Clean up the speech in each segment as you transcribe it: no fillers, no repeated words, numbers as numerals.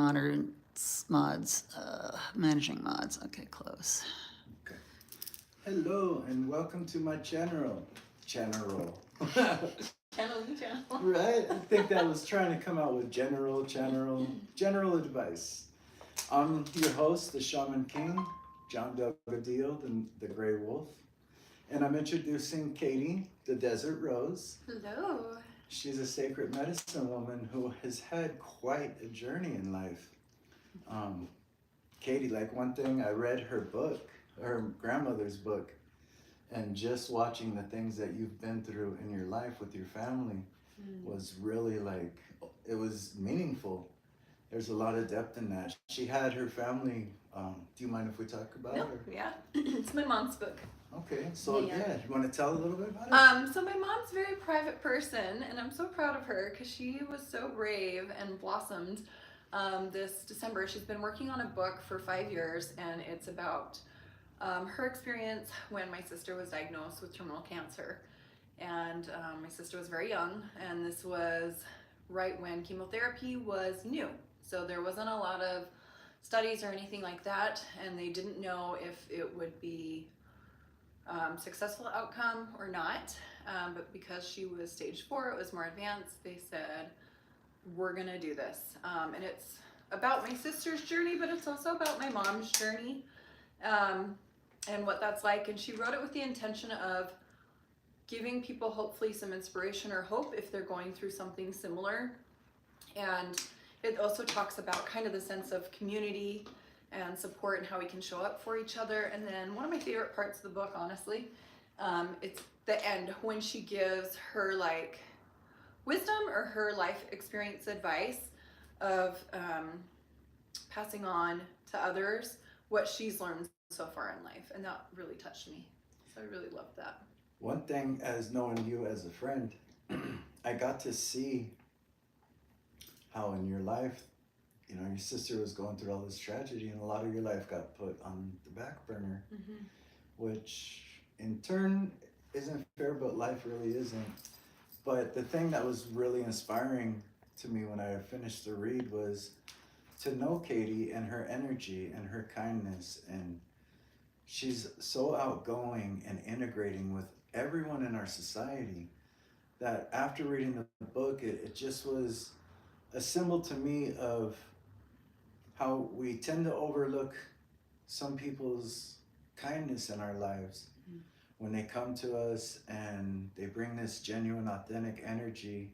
managing mods. Okay, close. Okay. Hello and welcome to my channel. Channel. Right? I think that was trying to come out with general advice. I'm your host, the Shaman King, John Delgadillo, the Gray Wolf, and I'm introducing Katy the Desert Rose. Hello. She's a sacred medicine woman who has had quite a journey in life. Um, Katy, like one thing, I read her book, her grandmother's book, and just watching the things that you've been through in your life with your family was really like, it was meaningful. There's a lot of depth in that. She had her family, do you mind if we talk about No, her? yeah. It's my mom's book. Okay, so yeah, you want to tell a little bit about it? So my mom's a very private person, and I'm so proud of her because she was so brave and blossomed. This December, she's been working on a book for 5 years, and it's about her experience when my sister was diagnosed with terminal cancer. And my sister was very young, and this was right when chemotherapy was new. So there wasn't a lot of studies or anything like that, and they didn't know if it would be successful outcome or not. But because she was stage 4, it was more advanced, they said, we're gonna do this. And it's about my sister's journey, but it's also about my mom's journey and what that's like. And she wrote it with the intention of giving people hopefully some inspiration or hope if they're going through something similar. And it also talks about kind of the sense of community and support and how we can show up for each other. And then one of my favorite parts of the book, honestly, it's the end when she gives her like wisdom or her life experience advice of passing on to others what she's learned so far in life. And that really touched me. So I really loved that. One thing, as knowing you as a friend, I got to see how in your life, you know, your sister was going through all this tragedy and a lot of your life got put on the back burner, which in turn isn't fair, but life really isn't. But the thing that was really inspiring to me when I finished the read was to know Katy and her energy and her kindness, and she's so outgoing and integrating with everyone in our society that after reading the book, it just was a symbol to me of how we tend to overlook some people's kindness in our lives when they come to us and they bring this genuine, authentic energy.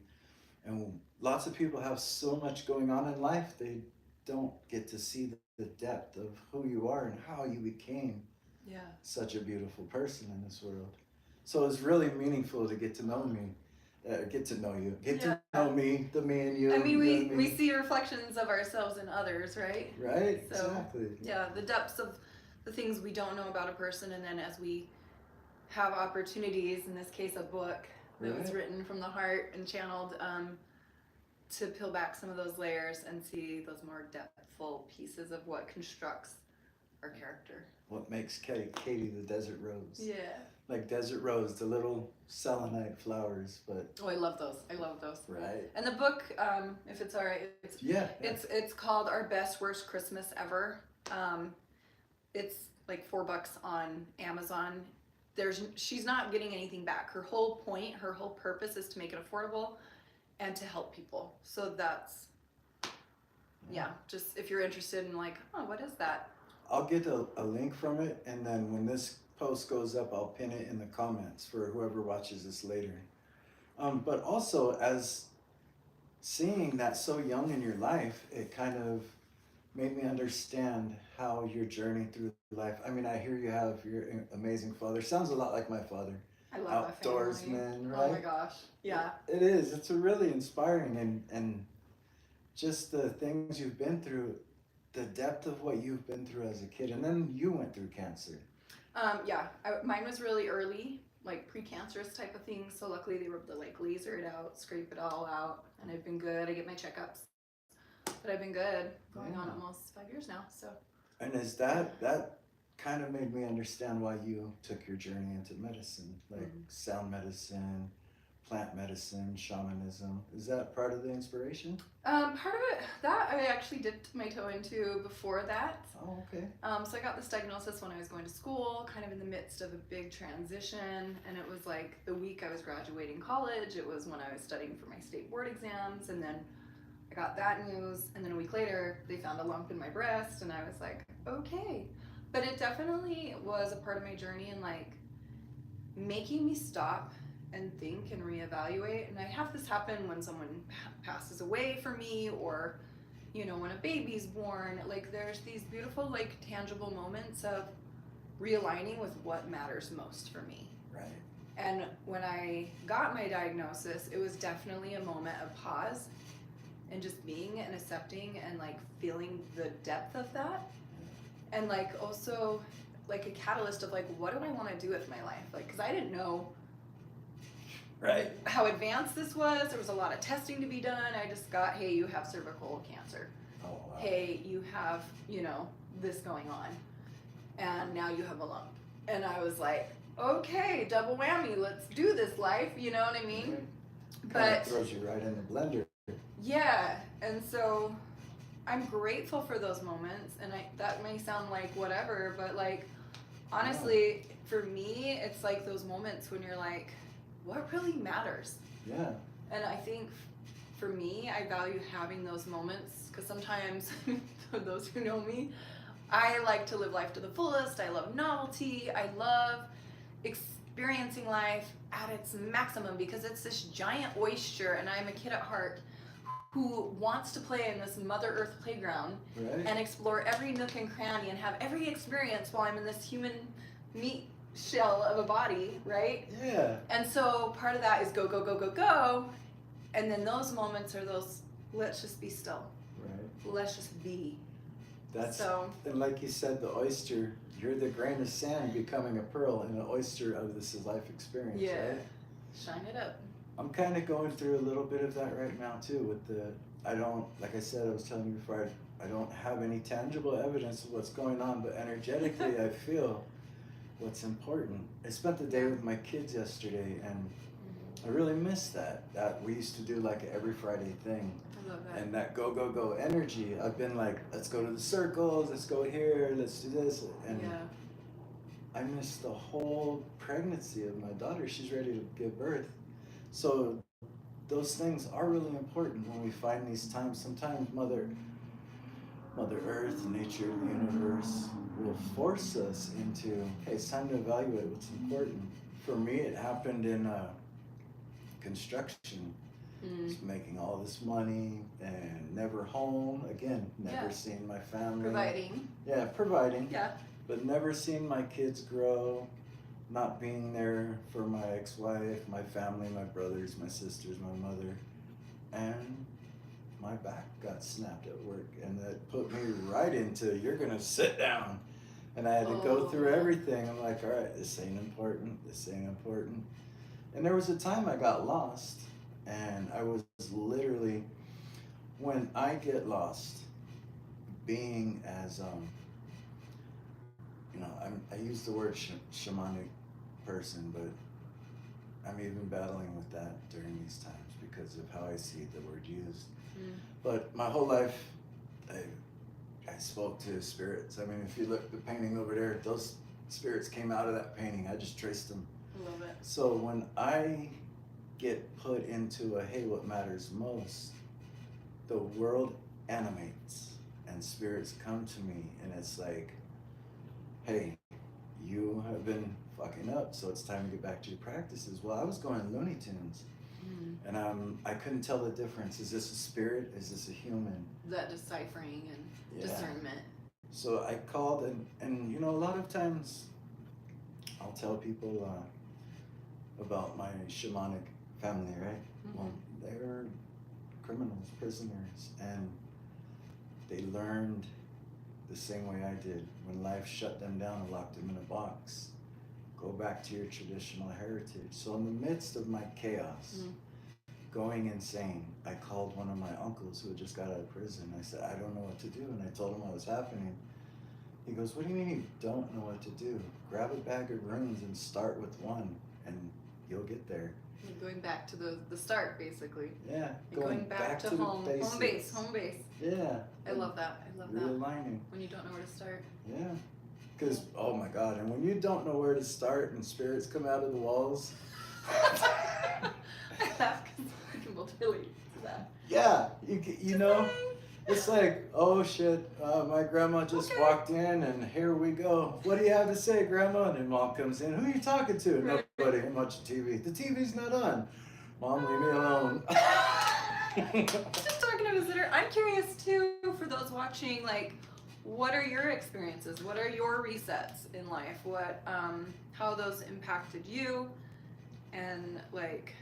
And lots of people have so much going on in life, they don't get to see the depth of who you are and how you became such a beautiful person in this world. So it's really meaningful to get to know me. Get to know you. Get to know me, the me and you. I mean, you we see reflections of ourselves in others, right? Right, So, exactly. yeah, the depths of the things we don't know about a person, and then as we have opportunities, in this case a book that was written from the heart and channeled, to peel back some of those layers and see those more depthful pieces of what constructs our character. What makes Katy the Desert Rose. Yeah. Like Desert Rose, the little selenite flowers, but... Oh, I love those. I love those. Right. And the book, if it's all right, it's called Our Best Worst Christmas Ever. It's like $4 on Amazon. She's not getting anything back. Her whole point, her whole purpose is to make it affordable and to help people. So that's, just if you're interested in like, oh, what is that? I'll get a link from it, and then when this post goes up, I'll pin it in the comments for whoever watches this later. But also, as seeing that so young in your life, it kind of made me understand how your journey through life. I mean, I hear you have your amazing father. Sounds a lot like my father. I love my family. Outdoorsman, right? Oh my gosh, yeah. It is. It's a really inspiring, and just the things you've been through, the depth of what you've been through as a kid, and then you went through cancer. Mine was really early, like precancerous type of thing. So luckily they were able to like laser it out, scrape it all out, and I've been good. I get my checkups, but I've been good, going on almost 5 years now. So. And is that kind of made me understand why you took your journey into medicine, like sound medicine, plant medicine, shamanism. Is that part of the inspiration? Part of it, that I actually dipped my toe into before that. Oh, okay. So I got this diagnosis when I was going to school, kind of in the midst of a big transition, and it was like the week I was graduating college. It was when I was studying for my state board exams, and then I got that news, and then a week later, they found a lump in my breast, and I was like, okay. But it definitely was a part of my journey and like making me stop and think and reevaluate. And I have this happen when someone passes away for me, or you know, when a baby's born. Like there's these beautiful, like tangible moments of realigning with what matters most for me. Right. And when I got my diagnosis, it was definitely a moment of pause and just being and accepting and like feeling the depth of that, and like also like a catalyst of like, what do I want to do with my life? Like, because I didn't know Right. how advanced this was. There was a lot of testing to be done. I just got, hey, you have cervical cancer. Oh, wow. Hey, you have, you know, this going on, and now you have a lump. And I was like, okay, double whammy, let's do this life, you know what I mean? Right. But throws you right in the blender. yeah, and so I'm grateful for those moments, and that may sound like whatever, but like honestly, for me, it's like those moments when you're like, what really matters? Yeah. And I think for me, I value having those moments, because sometimes, for those who know me, I like to live life to the fullest. I love novelty. I love experiencing life at its maximum, because it's this giant oyster, and I'm a kid at heart who wants to play in this Mother Earth playground Right. and explore every nook and cranny and have every experience while I'm in this human meat shell of a body, right? Yeah. And so part of that is go, go, go, go, go. And then those moments are those, let's just be still. Right. Let's just be. That's So, and like you said, the oyster. You're the grain of sand becoming a pearl in an oyster of this life experience. yeah, Right? shine it up. I'm kind of going through a little bit of that right now too. With the, I don't, like I said, I was telling you before, I don't have any tangible evidence of what's going on, but energetically, I feel what's important. I spent the day with my kids yesterday, and I really miss that. That we used to do like an every Friday thing, I love that. and that go go go energy. I've been like, let's go to the circles, let's go here, let's do this, and Yeah. I missed the whole pregnancy of my daughter. She's ready to give birth. So those things are really important when we find these times. Sometimes Mother Earth, nature, the universe will force us into, hey, it's time to evaluate what's important. For me, it happened in construction. Just making all this money and never home. Again, never Yeah. seen my family. Providing. Yeah, providing. Yeah. But never seen my kids grow, not being there for my ex-wife, my family, my brothers, my sisters, my mother, and my back got snapped at work, and that put me right into, you're gonna sit down, and I had to go through everything. I'm like, all right, this ain't important, this ain't important. And there was a time I got lost, and I was literally, when I get lost, being as you know, I use the word shamanic person, but I'm even battling with that during these times because of how I see the word used. But my whole life, I spoke to spirits. I mean, if you look at the painting over there, those spirits came out of that painting. I just traced them. I love it. So when I get put into a, hey, what matters most, the world animates and spirits come to me, and it's like, hey, you have been fucking up, so it's time to get back to your practices. Well, I was going Looney Tunes, and I couldn't tell the difference. Is this a spirit? Is this a human? That deciphering and discernment. So I called, and you know, a lot of times I'll tell people about my shamanic family, right? Well, they were criminals, prisoners, and they learned the same way I did. When life shut them down and locked them in a box, go back to your traditional heritage. So in the midst of my chaos, going insane, I called one of my uncles who had just got out of prison. I said, I don't know what to do, and I told him what was happening. He goes, what do you mean you don't know what to do? Grab a bag of runes and start with one, and you'll get there. Like going back to the start, basically. Yeah, Like going back to home, the basics. home base. Yeah. I love that. I love that. Realigning. When you don't know where to start. Yeah. Because, oh my God, and when you don't know where to start and spirits come out of the walls. I laugh because I can both relate to that. Yeah, you know, it's like, oh shit, my grandma just walked in and here we go. What do you have to say, Grandma? And then Mom comes in. Who are you talking to? Right. Nobody. I'm watching TV. The TV's not on. Mom, leave me alone. Just talking to a visitor. I'm curious too, for those watching, like, what are your experiences? What are your resets in life? What, how those impacted you? And like,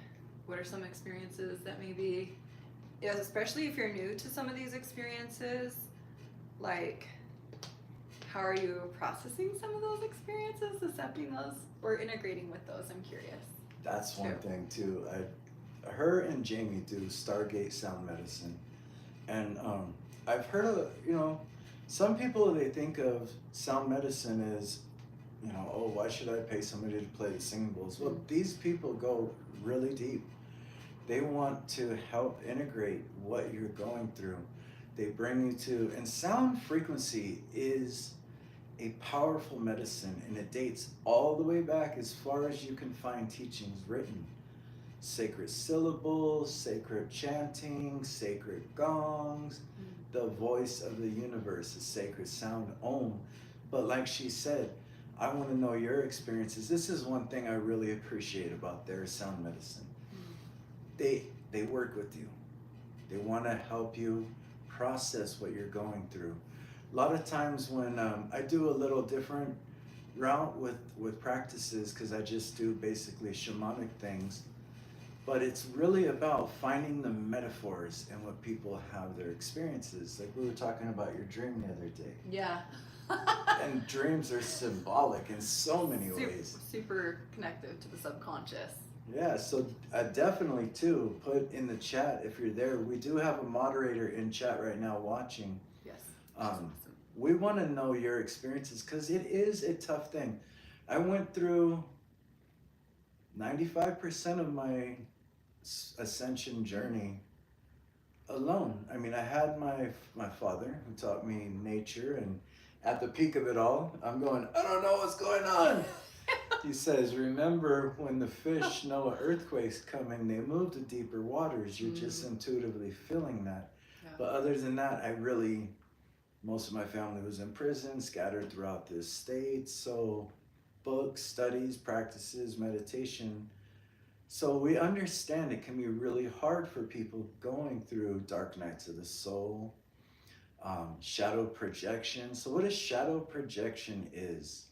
what are some experiences that maybe, yes, especially if you're new to some of these experiences, like, how are you processing some of those experiences, accepting those, or integrating with those? I'm curious. That's one thing too. Her and Jamie do Stargate Sound Medicine, and I've heard of, you know, some people, they think of sound medicine as, you know, oh, why should I pay somebody to play the singing bowls? Well, these people go really deep. They want to help integrate what you're going through. They bring you to, and sound frequency is a powerful medicine, and it dates all the way back as far as you can find teachings written. Sacred syllables, sacred chanting, sacred gongs, the voice of the universe, a sacred sound, Om. But like she said, I want to know your experiences. This is one thing I really appreciate about their sound medicine. They work with you. They want to help you process what you're going through. A lot of times when I do a little different route with practices, because I just do basically shamanic things, but it's really about finding the metaphors and what people have their experiences. Like we were talking about your dream the other day. Yeah. And dreams are symbolic in so many ways. Super connected to the subconscious. Yeah, so definitely too, put in the chat if you're there. We do have a moderator in chat right now watching. Yes. Awesome. We want to know your experiences because it is a tough thing. I went through 95% of my ascension journey alone. I mean, I had my father who taught me nature, and at the peak of it all, I'm going, I don't know what's going on. He says, remember when the fish know an earthquake's coming, they move to deeper waters. You're just intuitively feeling that. Yeah. But other than that, most of my family was in prison, scattered throughout the state. So books, studies, practices, meditation. So we understand it can be really hard for people going through dark nights of the soul, shadow projection. So what a shadow projection is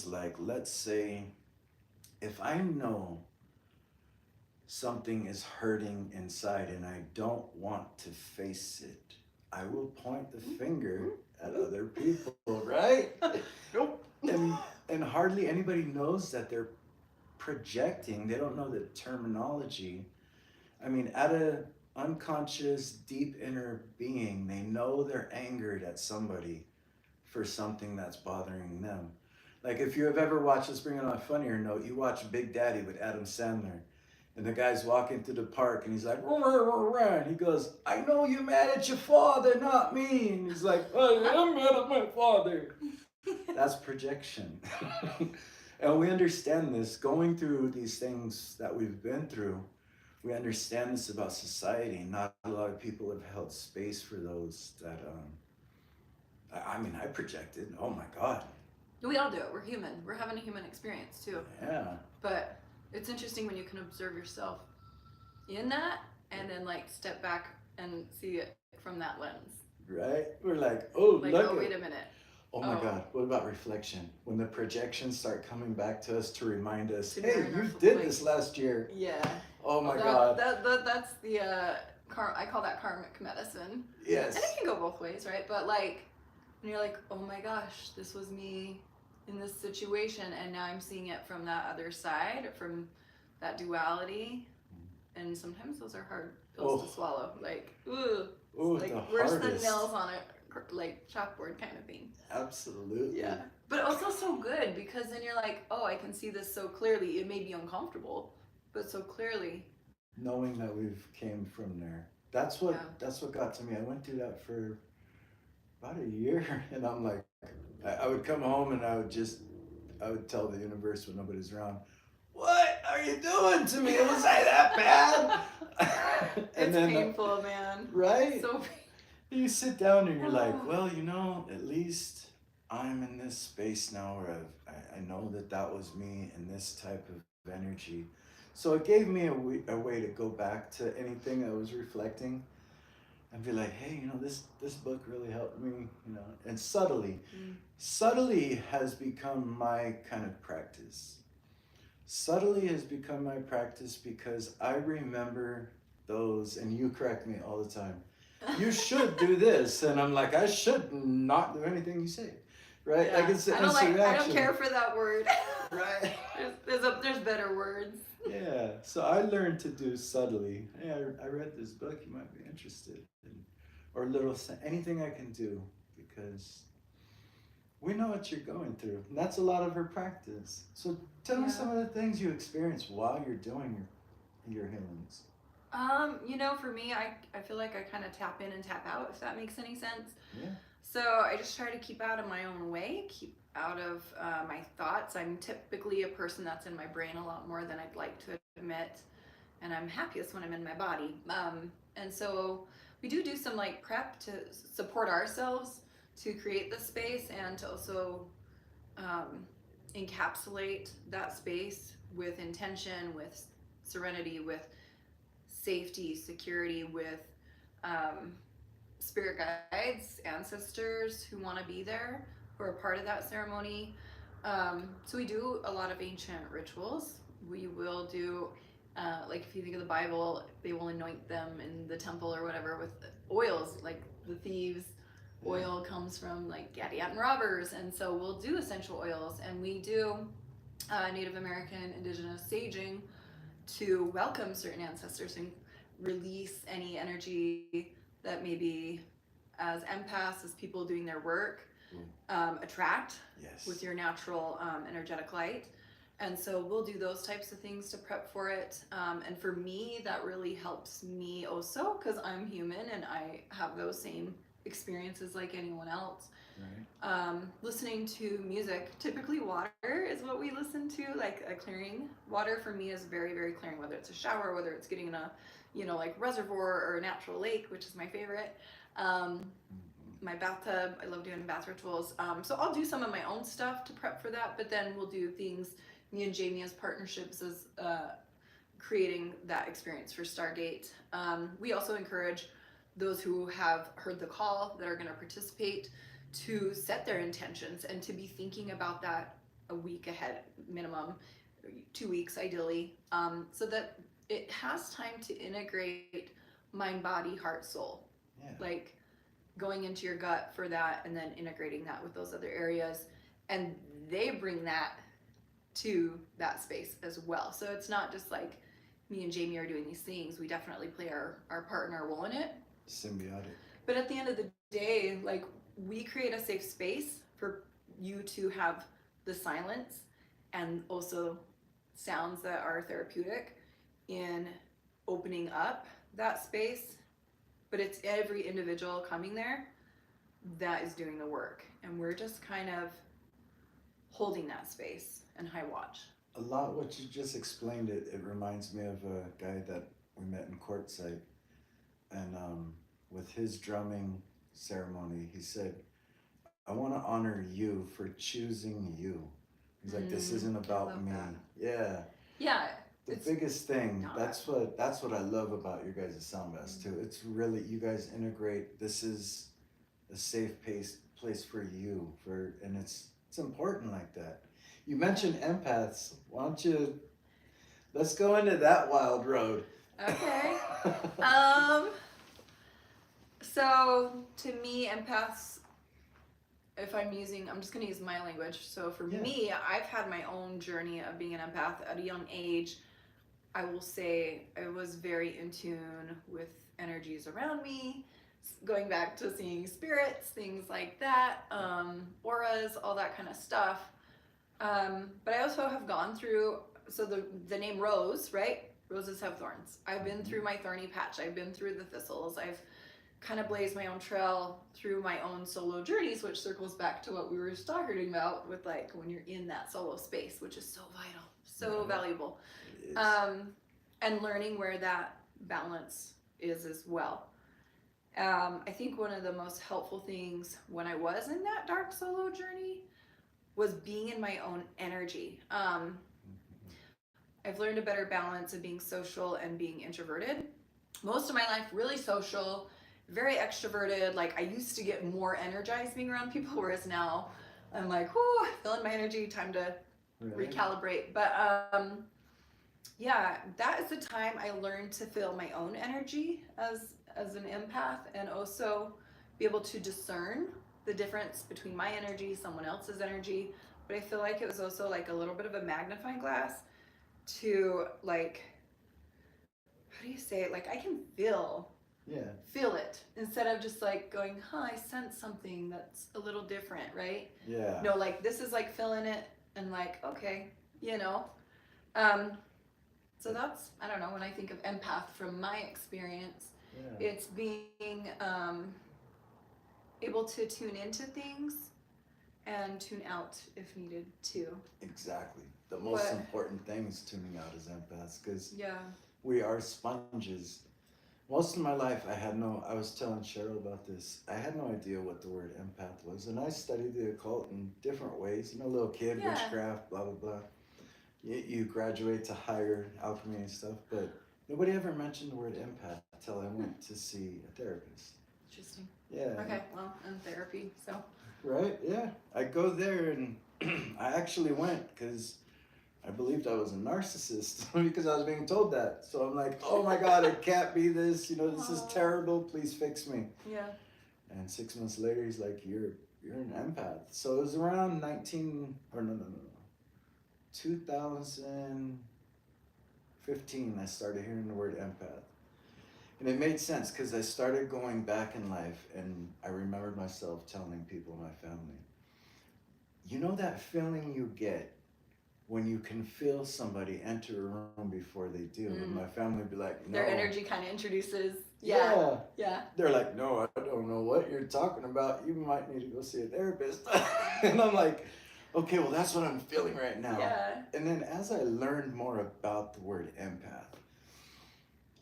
like, let's say, if I know something is hurting inside and I don't want to face it, I will point the finger at other people, right? Nope. And hardly anybody knows that they're projecting. They don't know the terminology. I mean, at an unconscious, deep inner being, they know they're angered at somebody for something that's bothering them. Like if you have ever watched, let's bring it on a funnier note, you watch Big Daddy with Adam Sandler. And the guy's walking through the park and he's like, rah, rah, rah, and he goes, I know you're mad at your father, not me. And he's like, I am mad at my father. That's projection. And we understand this, going through these things that we've been through, we understand this about society. Not a lot of people have held space for those that, I mean, I projected, oh my God. We all do it. We're human. We're having a human experience too. Yeah. But it's interesting when you can observe yourself in that and then like step back and see it from that lens. Right? We're like, oh, like, look oh, at wait a minute. Oh my God, what about reflection? When the projections start coming back to us to remind us, To hey, mirror you our did like- this last year. Yeah. Oh my God. That's the, I call that karmic medicine. Yes. And it can go both ways, right? But like, when you're like, oh my gosh, this was me in this situation, and now I'm seeing it from that other side, from that duality. And sometimes those are hard pills to swallow. Like, ooh, Ooh, like the worse hardest. than nails on it, like chalkboard kind of thing. Absolutely. Yeah. But also so good because then you're like, oh, I can see this so clearly. It may be uncomfortable, but so clearly. Knowing that we've came from there. Yeah. That's what got to me. I went through that for about a year, and I'm like, I would come home and I would tell the universe when nobody's around, "What are you doing to me? Was I that bad?" It's painful, man. right? So You sit down and you're like, Oh. well, at least I'm in this space now where I know that that was me in this type of energy. So it gave me a way to go back to anything I was reflecting and be like, hey, this book really helped me, and subtly has become my kind of practice. Subtly has become my practice because I remember those, and you correct me all the time. You should do this, and I'm like, I should not do anything you say, right? Yeah. Like it's an I don't instant reaction. I don't care for that word. Right. There's better words. Yeah. So I learned to do subtly. Hey, I read this book. You might be interested, or anything I can do because we know what you're going through. And that's a lot of her practice. So tell me some of the things you experience while you're doing your healings. For me, I feel like I kind of tap in and tap out, if that makes any sense. Yeah. So I just try to keep out of my own way, keep out of my thoughts. I'm typically a person that's in my brain a lot more than I'd like to admit, and I'm happiest when I'm in my body. And so we do some like prep to support ourselves to create the space and to also encapsulate that space with intention, with serenity, with safety, security, with spirit guides, ancestors who want to be there, who are part of that ceremony. So we do a lot of ancient rituals. We will do, like if you think of the Bible, they will anoint them in the temple or whatever with oils, like the thieves. Oil comes from like Gadiat and robbers, and so we'll do essential oils, and we do Native American indigenous saging to welcome certain ancestors and release any energy that maybe as empaths, as people doing their work, attract with your natural energetic light. And so we'll do those types of things to prep for it. And for me, that really helps me also because I'm human and I have those same experiences like anyone else. Right. Listening to music, typically water is what we listen to, like a clearing. Water for me is very, very clearing, whether it's a shower, whether it's getting in a, like reservoir or a natural lake, which is my favorite. My bathtub, I love doing bath rituals. So I'll do some of my own stuff to prep for that, but then we'll do things, me and Jamie as partnerships as creating that experience for Stargate. We also encourage those who have heard the call that are going to participate to set their intentions and to be thinking about that a week ahead minimum, 2 weeks ideally, so that it has time to integrate mind, body, heart, soul. Yeah. Like going into your gut for that and then integrating that with those other areas, and they bring that to that space as well. So it's not just like me and Jamie are doing these things. We definitely play our part and our role in it. Symbiotic. But at the end of the day, like we create a safe space for you to have the silence and also sounds that are therapeutic in opening up that space. But it's every individual coming there that is doing the work. And we're just kind of holding that space and high watch. A lot what you just explained, it reminds me of a guy that we met in Quartzsite. And with his drumming ceremony, he said, I want to honor you for choosing you. He's like, this isn't about me. That. Yeah. Yeah. The biggest thing, that's what I love about your guys' sound baths too. It's really, you guys integrate, this is a safe place for you, and it's important like that. You mentioned empaths. Why don't you, let's go into that wild road. Okay. So to me, empaths, if I'm just going to use my language. So for me, I've had my own journey of being an empath at a young age. I will say I was very in tune with energies around me. going back to seeing spirits, things like that, auras, all that kind of stuff. But I also have gone through, so the name Rose, right? Roses have thorns. I've been through my thorny patch. I've been through the thistles. I've kind of blazed my own trail through my own solo journeys, which circles back to what we were talking about with like when you're in that solo space, which is so vital, so valuable. It is. And learning where that balance is as well. I think one of the most helpful things when I was in that dark solo journey was being in my own energy. I've learned a better balance of being social and being introverted. Most of my life, really social, very extroverted. Like I used to get more energized being around people, whereas now I'm like, whoo, feeling my energy, time to recalibrate. But yeah, that is the time I learned to feel my own energy as an empath, and also be able to discern the difference between my energy, someone else's energy. But I feel like it was also like a little bit of a magnifying glass to like, how do you say it? Like I can feel it instead of just like going, I sense something that's a little different, right? Yeah. No, like this is like feeling it and like, okay, you know. So that's, I don't know, when I think of empath from my experience, it's being able to tune into things and tune out if needed too. Exactly. The most important thing is tuning out as empaths, because Yeah. we are sponges. Most of my life, I was telling Cheryl about this, I had no idea what the word empath was, and I studied the occult in different ways. You know, little kid, witchcraft, blah, blah, blah. You graduate to higher alchemy and stuff, but nobody ever mentioned the word empath until I went to see a therapist. Interesting. Yeah. Okay, well, in therapy, so. Right, yeah. I go there and I actually went because I believed I was a narcissist because I was being told that. So I'm like, oh my God, it can't be this. You know, this is terrible. Please fix me. Yeah. And 6 months later, he's like, you're an empath. So it was around 2015, I started hearing the word empath. And it made sense because I started going back in life and I remembered myself telling people in my family, you know that feeling you get when you can feel somebody enter a room before they do? And my family would be like, no. Their energy kind of introduces. Yeah. Yeah. They're like, no, I don't know what you're talking about. You might need to go see a therapist. And I'm like, okay, well, that's what I'm feeling right now. Yeah. And then as I learned more about the word empath,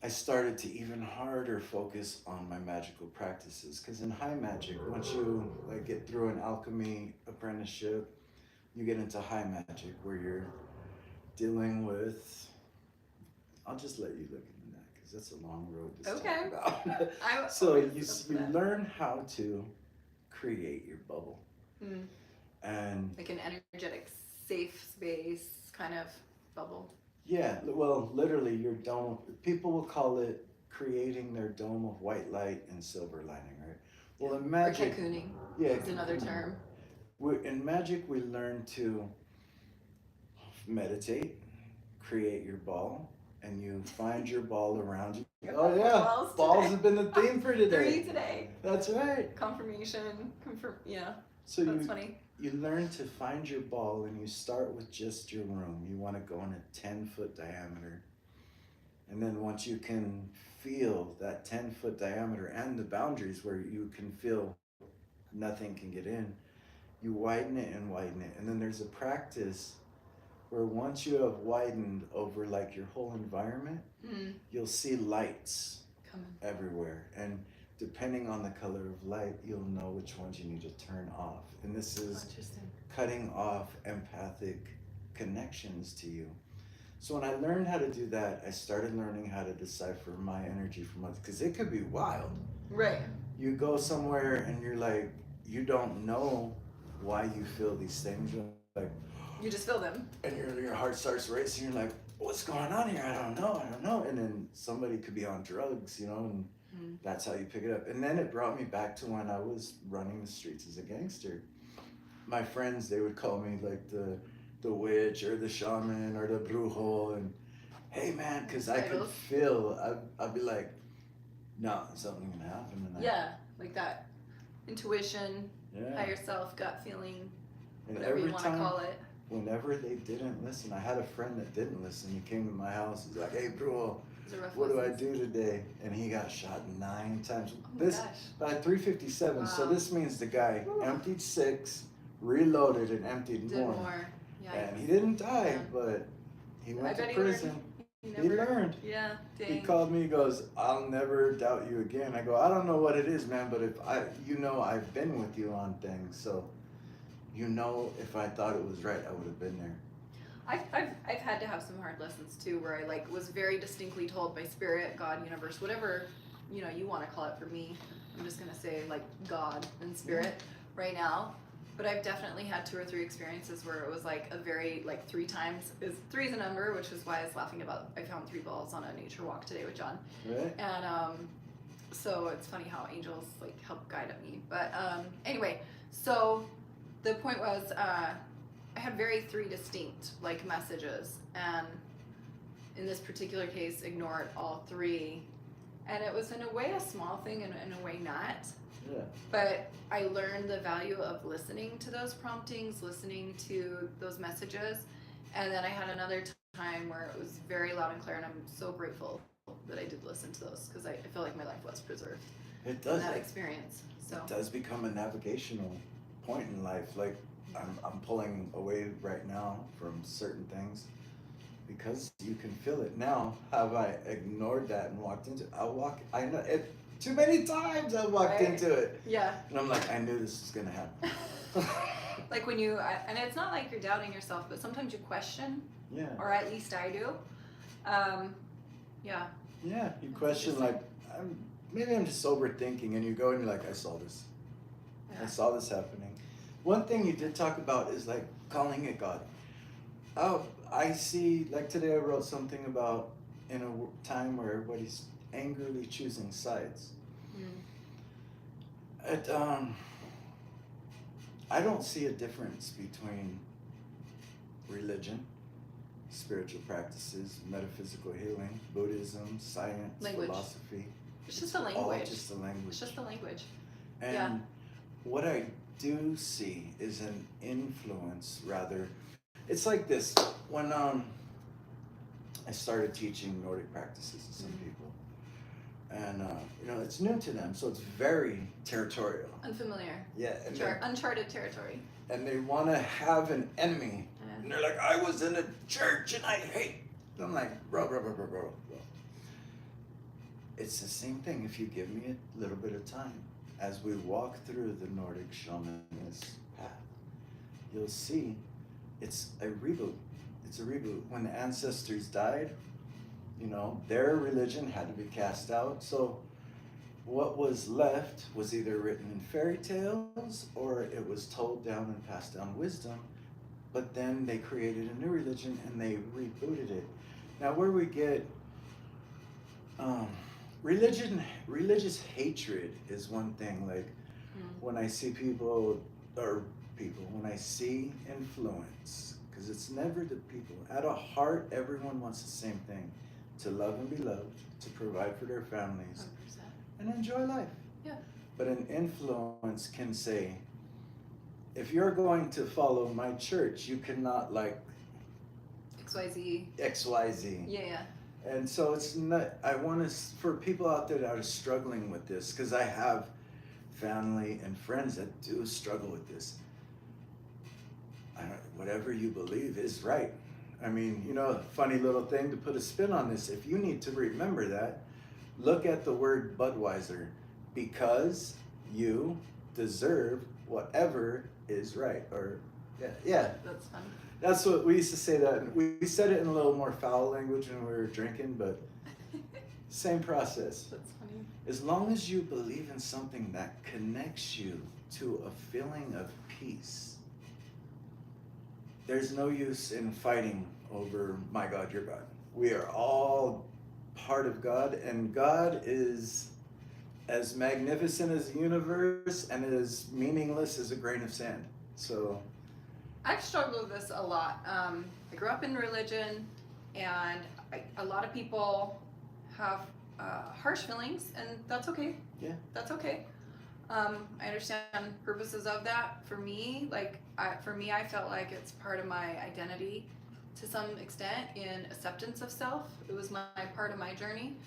I started to even harder focus on my magical practices. Because in high magic, once you like get through an alchemy apprenticeship, you get into high magic where you're dealing with, I'll just let you look into that because that's a long road to talk about. So you learn how to create your bubble. And like an energetic safe space kind of bubble. Yeah, well, literally your dome, people will call it creating their dome of white light and silver lining, right? Well, in magic, or cocooning is another term. In magic, we learn to meditate, create your ball, and you find your ball around you. Oh yeah, balls have been the theme for today. 3 today. That's right. Confirmation, yeah. So that's funny. You learn to find your ball and you start with just your room. You want to go in a 10-foot diameter. And then once you can feel that 10-foot diameter and the boundaries where you can feel nothing can get in, you widen it and widen it. And then there's a practice where once you have widened over like your whole environment, you'll see lights everywhere. And depending on the color of light, you'll know which ones you need to turn off. And this is cutting off empathic connections to you. So when I learned how to do that, I started learning how to decipher my energy from others, because it could be wild. Right. You go somewhere and you're like, you don't know why you feel these things. You're like, you just feel them. And your heart starts racing. You're like, what's going on here? I don't know. And then somebody could be on drugs, you know, and that's how you pick it up. And then it brought me back to when I was running the streets as a gangster. My friends, they would call me like the witch or the shaman or the brujo. And hey man, because I could feel, I'd be like, no, something can happen. And Yeah, like that intuition, yeah. higher self, gut feeling, And whatever you every want to time, call it. whenever they didn't listen, I had a friend that didn't listen. He came to my house. He's like, "Hey, bro, Those are rough what do I lessons. do today?" And he got shot 9 times. Oh my This gosh. by 357. So Wow. this means the guy Whew. emptied 6, reloaded, and emptied Did more. more. Yeah. And he didn't die, Yeah. but he I went to bet prison. He He learned. Yeah, dang. He called me. He goes, "I'll never doubt you again." I go, "I don't know what it is, man, but I've been with you on things, so if I thought it was right, I would have been there." I've had to have some hard lessons too, where I like was very distinctly told by spirit, God, universe, whatever you want to call it. For me, I'm just gonna say like God and spirit right now. But I've definitely had 2 or 3 experiences where it was like a very like 3 times is 3 is a number, which is why I was laughing about. I found 3 balls on a nature walk today with John, Right? and so it's funny how angels like help guide me. But anyway, so the point was I had very 3 distinct like messages, and in this particular case ignored all 3, and it was in a way a small thing and in a way not. Yeah. But I learned the value of listening to those promptings, listening to those messages, and then I had another time where it was very loud and clear, and I'm so grateful that I did listen to those because I feel like my life was preserved It in does. that experience. So It does become a navigational point in life. Like I'm pulling away right now from certain things because you can feel it. Now, have I ignored that and walked into it? I know it too many times. I walked Right. into it, yeah. and I'm like, I knew this was gonna happen. Like when and it's not like you're doubting yourself, but sometimes you question, Yeah. or at least I do. Yeah. Yeah. You That's question interesting. like, maybe I'm just overthinking, and you go and you're like, I saw this. Yeah. I saw this happening. One thing you did talk about is like calling it God. Oh, I see. Like today, I wrote something about in a time where everybody's angrily choosing sides. Mm. It, I don't see a difference between religion, spiritual practices, metaphysical healing, Buddhism, science, Language. philosophy. It's just a All language. just a language. It's just a language. And Yeah. what I do see is an influence, rather. It's like this. When I started teaching Nordic practices to some people, and it's new to them, so it's very territorial. Unfamiliar. Yeah, and Uncharted territory. they want to have an enemy, Yeah. and they're like, "I was in a church and I hate." And I'm like, bro. It's the same thing. If you give me a little bit of time, as we walk through the Nordic shamanist path, you'll see it's a reboot. It's a reboot. When the ancestors died, their religion had to be cast out. So what was left was either written in fairy tales or it was told down and passed down wisdom. But then they created a new religion and they rebooted it. Now where we get religious hatred is one thing. Like when I see when I see influence, because it's never the people. At a heart, everyone wants the same thing: to love and be loved, to provide for their families, 100%. and enjoy life. Yeah. But an influence can say, if you're going to follow my church, you cannot like XYZ. XYZ. Yeah. And so it's not, I want to, for people out there that are struggling with this, because I have family and friends that do struggle with this. Whatever you believe is right. I mean, funny little thing to put a spin on this. If you need to remember that, look at the word Budweiser, because you deserve whatever is right. Or yeah. That's fun. That's what we used to say. That we said it in a little more foul language when we were drinking, but same process. That's funny. As long as you believe in something that connects you to a feeling of peace, there's no use in fighting over my God, your God. We are all part of God, and God is as magnificent as the universe and as meaningless as a grain of sand. So I've struggled with this a lot. I grew up in religion, and a lot of people have harsh feelings, and that's okay. Yeah. That's okay. I understand purposes of that. For me, I felt like it's part of my identity to some extent in acceptance of self. It was my part of my journey.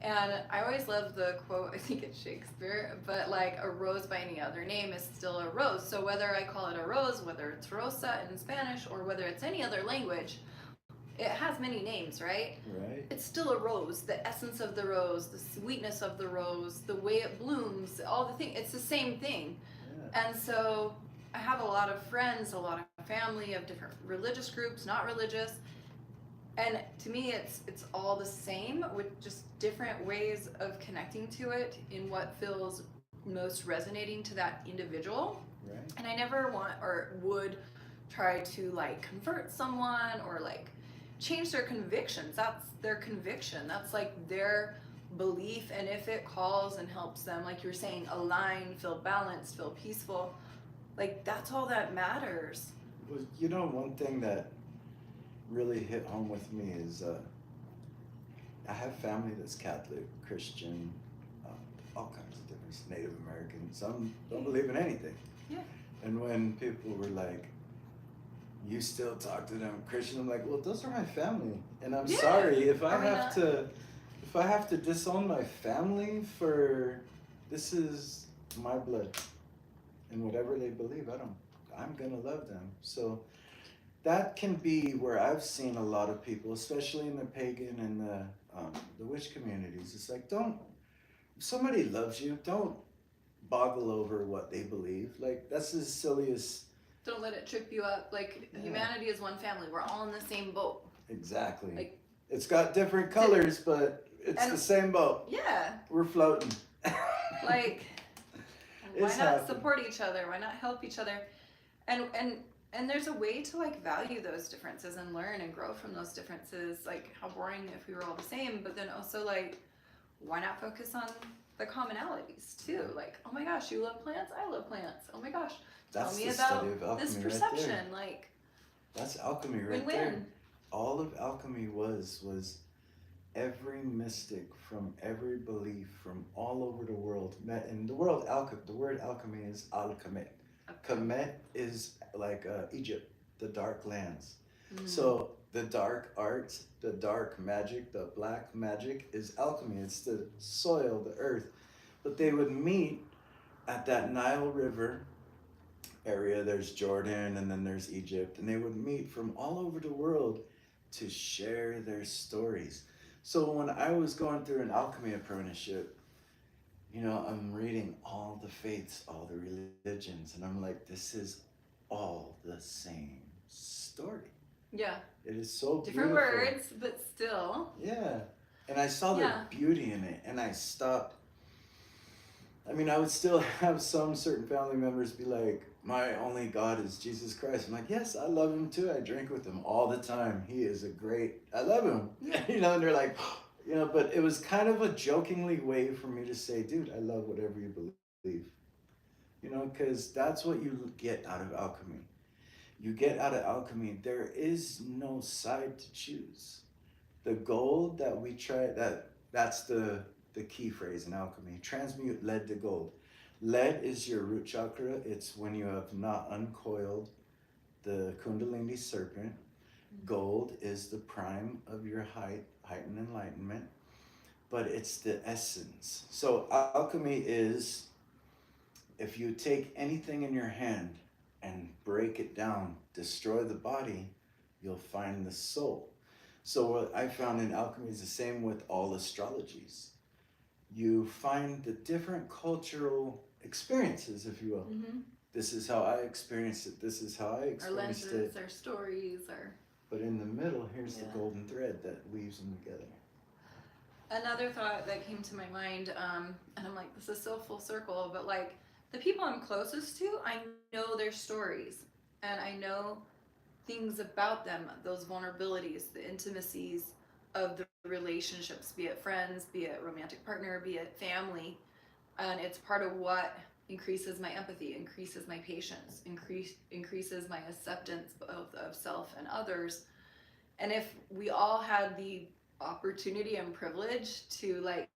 And I always love the quote, I think it's Shakespeare, but like a rose by any other name is still a rose. So whether I call it a rose, whether it's rosa in Spanish, or whether it's any other language, it has many names, right? Right. It's still a rose. The essence of the rose, the sweetness of the rose, the way it blooms, all the things. It's the same thing. Yeah. And so I have a lot of friends, a lot of family of different religious groups, not religious. And to me, it's all the same with just different ways of connecting to it in what feels most resonating to that individual. Right. And I never want or would try to like convert someone or like change their convictions. That's their conviction. That's like their belief. And if it calls and helps them, like you were saying, align, feel balanced, feel peaceful, like that's all that matters. Well, you know, one thing that really hit home with me is I have family that's Catholic, Christian, all kinds of different Native American. Some don't believe in anything. Yeah. And when people were like, "You still talk to them Christian," I'm like, "Well, those are my family, and I'm Yeah. sorry if I Are we have not? if I have to disown my family for this is my blood, and whatever they believe, I'm gonna love them." So that can be where I've seen a lot of people, especially in the pagan and the witch communities. It's like, don't, if somebody loves you, don't boggle over what they believe. Like, that's as silly as, Don't let it trip you up. Like Yeah. humanity is one family. We're all in the same boat. exactly. Like- It's got different colors, but it's And- the same boat. Yeah. We're floating. Like why It's not happening. support each other? Why not help each other? And there's a way to like value those differences and learn and grow from those differences. Like how boring if we were all the same, but then also like why not focus on the commonalities too? Like, oh my gosh, you love plants, I love plants. Oh my gosh, tell That's me the about study of alchemy this right there. perception. Like That's alchemy right there. win-win. All of alchemy was every mystic from every belief from all over the world met in the word alchemy is alchemet. Kemet is like Egypt, the dark lands. Mm. So the dark art, the dark magic, the black magic is alchemy. It's the soil, the earth. But they would meet at that Nile River area. There's Jordan and then there's Egypt, and they would meet from all over the world to share their stories. So when I was going through an alchemy apprenticeship, you know, I'm reading all the faiths, all the religions, and I'm like, this is all the same story. Yeah. It is so Different beautiful. words, but still. Yeah. And I saw the Yeah. beauty in it, and I stopped. I mean, I would still have some certain family members be like, my only God is Jesus Christ. I'm like, yes, I love him too. I drink with him all the time. He is I love him. Yeah. You know, and they're like, you know, but it was kind of a jokingly way for me to say, dude, I love whatever you believe. You know, because that's what you get out of alchemy. You get out of alchemy, there is no side to choose. The gold that we try, that's the key phrase in alchemy. Transmute lead to gold. Lead is your root chakra. It's when you have not uncoiled the Kundalini serpent. Gold is the prime of your heightened enlightenment, but it's the essence. So alchemy is, if you take anything in your hand and break it down, destroy the body, you'll find the soul. So what I found in alchemy is the same with all astrologies. You find the different cultural experiences, if you will. Mm-hmm. This is how I experienced it. This is how I Our experienced lenses, it. our stories, our But in the middle, here's the Yeah. golden thread that weaves them together. Another thought that came to my mind, and I'm like, this is so full circle, but like the people I'm closest to, I know their stories and I know things about them, those vulnerabilities, the intimacies of the relationships, be it friends, be it romantic partner, be it family. And it's part of what increases my empathy, increases my patience, increases my acceptance both of self and others. And if we all had the opportunity and privilege to like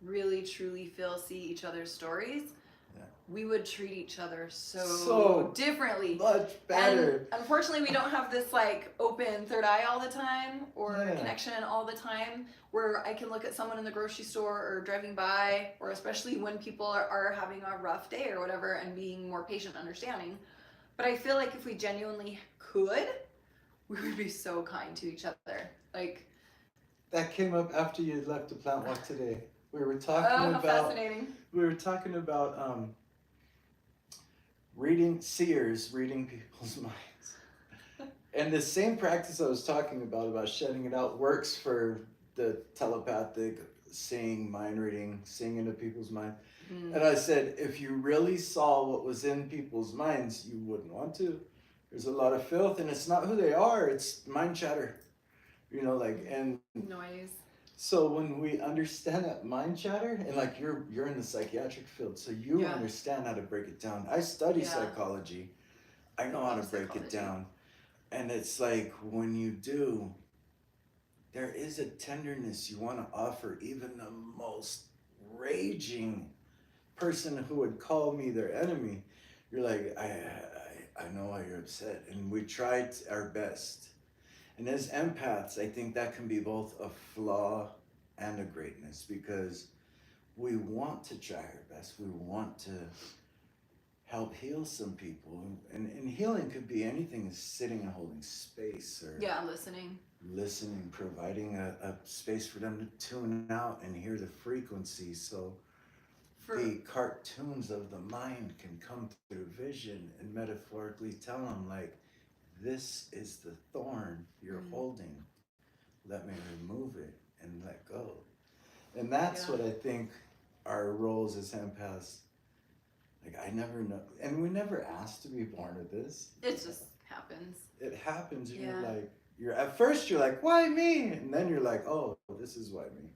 really truly see each other's stories, Yeah. we would treat each other so So differently. much better. And unfortunately, we don't have this like open third eye all the time or Yeah. connection all the time where I can look at someone in the grocery store or driving by, or especially when people are having a rough day or whatever, and being more patient and understanding. But I feel like if we genuinely could, we would be so kind to each other. Like, That came up after you left the plant walk today. We were oh, talking how about fascinating. reading seers, reading people's minds. And the same practice I was talking about shedding it out, works for the telepathic seeing, mind reading, seeing into people's mind. And I said, if you really saw what was in people's minds, you wouldn't want to. There's a lot of filth, and it's not who they are, it's mind chatter. You know, like, and Noise. so when we understand that mind chatter, and like you're in the psychiatric field, so you Yeah. understand how to break it down. I study Yeah. psychology. I know how to break it Psychology. down. And it's like when you do, there is a tenderness you want to offer even the most raging person who would call me their enemy. You're like, I know why you're upset, and we tried our best. And as empaths, I think that can be both a flaw and a greatness, because we want to try our best. We want to help heal some people. And healing could be anything, as sitting and holding space, or Yeah, listening, providing a space for them to tune out and hear the frequency. So the cartoons of the mind can come through vision and metaphorically tell them, like, this is the thorn you're holding. Let me remove it and let go. And that's what I think our roles as empaths, like, I never know. And we never asked to be born with this. it just happens. It happens, and Yeah. you're at first you're like, why me? And then you're like, oh, this is why me.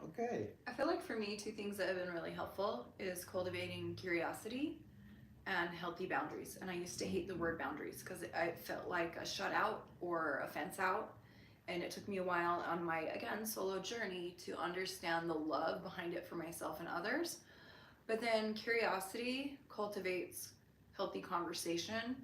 Okay. I feel like for me, two things that have been really helpful is cultivating curiosity and healthy boundaries. And I used to hate the word boundaries because I felt like a shut out or a fence out. And it took me a while on my, again, solo journey to understand the love behind it for myself and others. But then curiosity cultivates healthy conversation,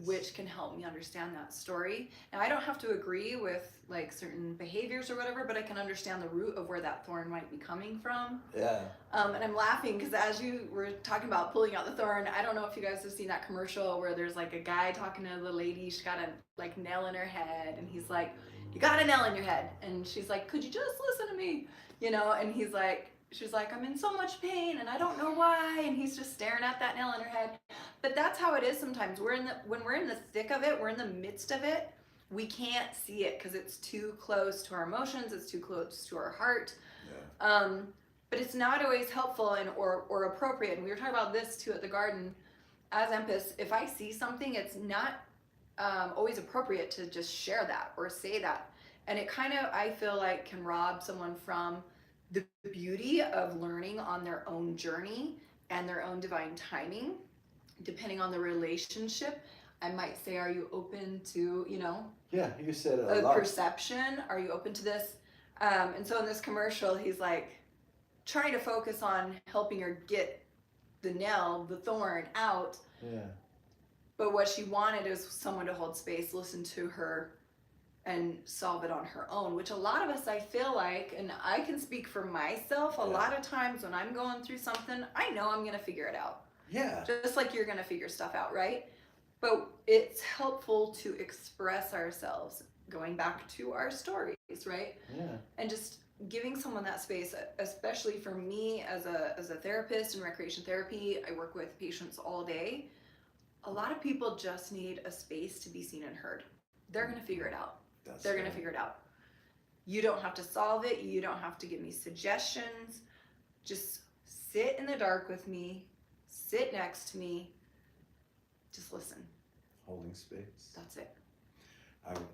which can help me understand that story. And I don't have to agree with like certain behaviors or whatever, but I can understand the root of where that thorn might be coming from. Yeah. And I'm laughing because as you were talking about pulling out the thorn, I don't know if you guys have seen that commercial where there's like a guy talking to the lady, she's got a like nail in her head, and he's like, you got a nail in your head. And she's like, could you just listen to me? You know, and he's like, she's like, I'm in so much pain and I don't know why. And he's just staring at that nail in her head. But that's how it is sometimes. When we're in the thick of it, we're in the midst of it, we can't see it because it's too close to our emotions, it's too close to our heart. Yeah. But it's not always helpful or appropriate. And we were talking about this too at the garden. As empaths, if I see something, it's not always appropriate to just share that or say that. And it kind of, I feel like, can rob someone from the beauty of learning on their own journey and their own divine timing, depending on the relationship. I might say, are you open to, you know, yeah, you said a lot. perception? Are you open to this? And so in this commercial, he's like trying to focus on helping her get the nail, the thorn out. Yeah. But what she wanted is someone to hold space, listen to her, and solve it on her own, which a lot of us, I feel like, and I can speak for myself, a lot of times when I'm going through something, I know I'm gonna figure it out. Yeah. Just like you're gonna figure stuff out, right? But it's helpful to express ourselves, going back to our stories, right? Yeah. And just giving someone that space, especially for me as a therapist in recreation therapy, I work with patients all day. A lot of people just need a space to be seen and heard. They're gonna figure it out. They're gonna figure it out. You don't have to solve it. You don't have to give me suggestions. Just sit in the dark with me, sit next to me, just listen. Holding space. That's it.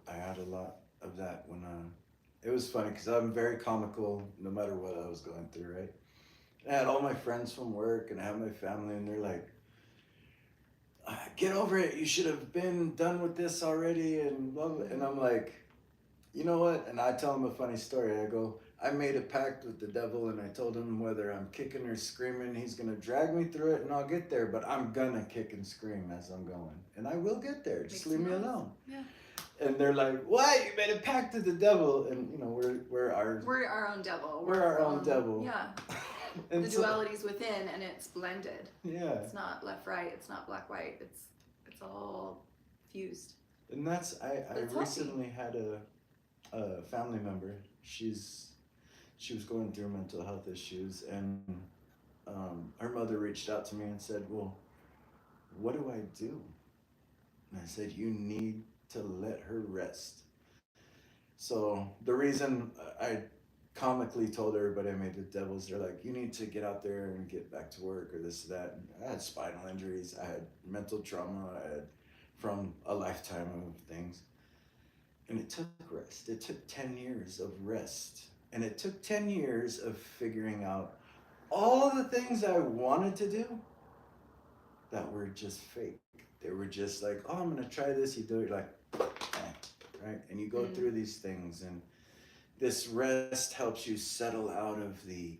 I had a lot of that when it was funny because I'm very comical no matter what I was going through, right? I had all my friends from work and I have my family, and they're like, get over it, you should have been done with this already, and blah, blah. And I'm like, you know what? And I tell them a funny story. I go, I made a pact with the devil, and I told him whether I'm kicking or screaming, he's gonna drag me through it, and I'll get there. But I'm gonna kick and scream as I'm going, and I will get there. Just leave me alone. Yeah. And they're like, "What? You made a pact with the devil?" And we're our own devil. We're our own devil. Yeah. And The duality's within, and it's blended. Yeah. It's not left right. It's not black white. It's all fused. And that's I It's recently had a family member. She was going through mental health issues, and her mother reached out to me and said, "Well, what do I do?" And I said, "You need to let her rest." So the reason I comically told everybody I made the devils, they're like, "You need to get out there and get back to work," or this, that. And I had spinal injuries. I had mental trauma. I had from a lifetime of things. And it took rest. It took 10 years of rest. And it took 10 years of figuring out all the things I wanted to do that were just fake. They were just like, "Oh, I'm going to try this." You do it, you're like, right? And you go through these things, and this rest helps you settle out of the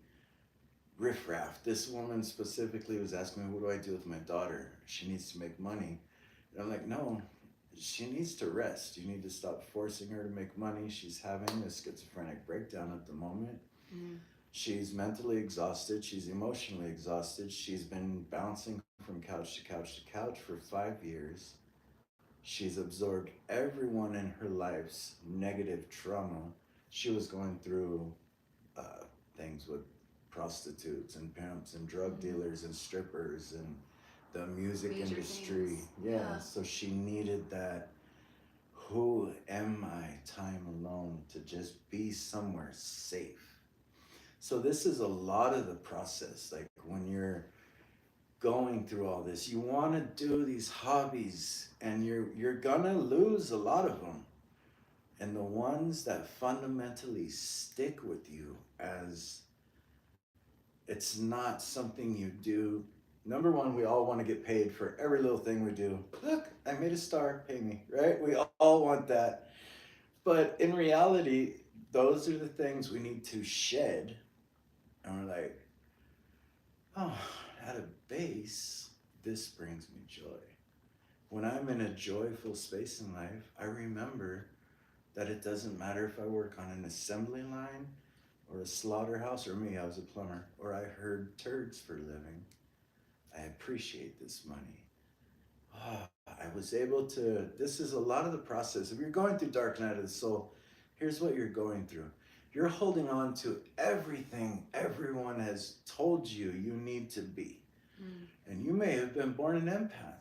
riffraff. This woman specifically was asking me, "What do I do with my daughter? She needs to make money." And I'm like, "No, she needs to rest. You need to stop forcing her to make money. She's having a schizophrenic breakdown at the moment. She's mentally exhausted. She's emotionally exhausted. She's been bouncing from couch to couch to couch for 5 years. She's absorbed everyone in her life's negative trauma. She was going through things with prostitutes and pimps and drug dealers and strippers and the music Major industry." things. Yeah, so she needed that "who am I" time alone to just be somewhere safe. So this is a lot of the process. Like when you're going through all this, you want to do these hobbies, and you're gonna lose a lot of them. And the ones that fundamentally stick with you, as it's not something you do. Number one, we all want to get paid for every little thing we do. Look, I made a star, pay me, right? We all want that. But in reality, those are the things we need to shed. And we're like, "Oh, at a base, this brings me joy." When I'm in a joyful space in life, I remember that it doesn't matter if I work on an assembly line or a slaughterhouse, or me, I was a plumber, or I herd turds for a living. I appreciate this money. I was able to, this is a lot of the process. If you're going through dark night of the soul, here's what you're going through. You're holding on to everything everyone has told you you need to be. And you may have been born an empath.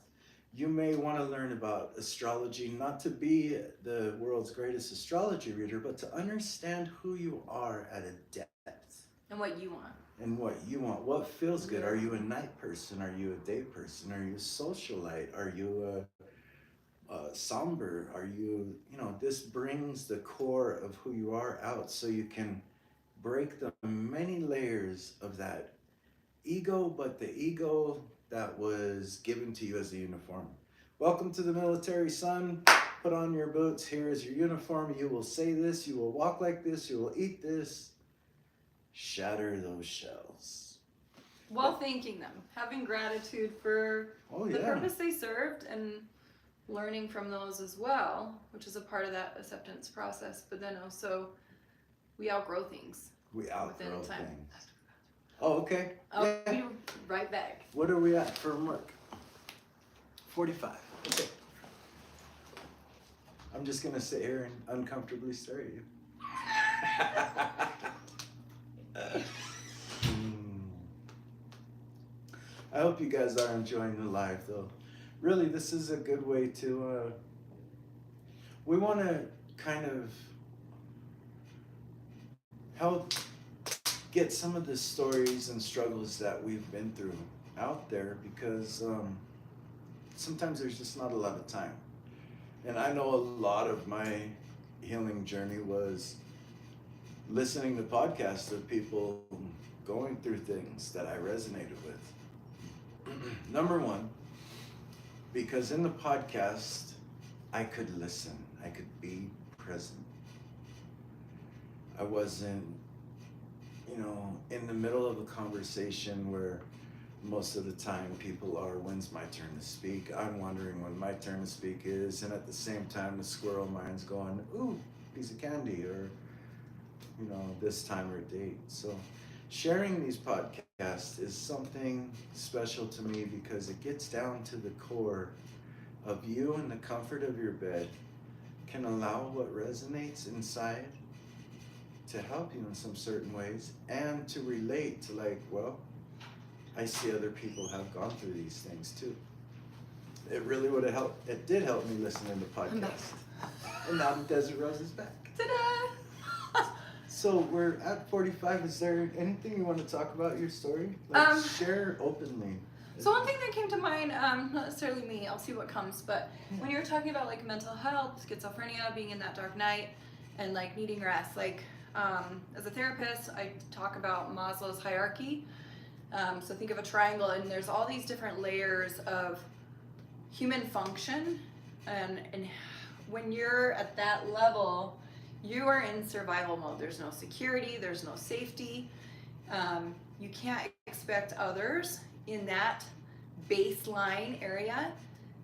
You may want to learn about astrology, not to be the world's greatest astrology reader, but to understand who you are at a depth. And what you want. And what you want. What feels good? Are you a night person? Are you a day person? Are you a socialite? Are you a somber? Are you, this brings the core of who you are out, so you can break the many layers of that ego, but the ego that was given to you as a uniform. Welcome to the military, son. Put on your boots. Here is your uniform. You will say this. You will walk like this. You will eat this. Shatter those shells. While thanking them, having gratitude for the purpose they served, and learning from those as well, which is a part of that acceptance process. But then also, we outgrow things. We outgrow within time. things. Oh, okay. I'll be right back. What are we at for work? 45. Okay. I'm just going to sit here and uncomfortably stare at you. I hope you guys are enjoying the live, though. Really, this is a good way to... we want to kind of help get some of the stories and struggles that we've been through out there, because sometimes there's just not a lot of time. And I know a lot of my healing journey was listening to podcasts of people going through things that I resonated with. Number one, because in the podcast, I could listen, I could be present. I wasn't in the middle of a conversation where most of the time people are, when's my turn to speak? I'm wondering when my turn to speak is, and at the same time the squirrel mind's going, ooh, piece of candy, or this time or date. So sharing these podcasts is something special to me because it gets down to the core of you in the comfort of your bed can allow what resonates inside to help you in some certain ways and to relate to, like, well, I see other people have gone through these things too. It really would have helped. It did help me listening to podcasts. And now the Desert Rose is back. Ta-da! So we're at 45. Is there anything you want to talk about your story? Share openly. So one thing that came to mind, not necessarily me, I'll see what comes, but when you're talking about like mental health, schizophrenia, being in that dark night, and like needing rest, like as a therapist, I talk about Maslow's hierarchy. So think of a triangle, and there's all these different layers of human function, and when you're at that level, you are in survival mode. There's no security, there's no safety. You can't expect others in that baseline area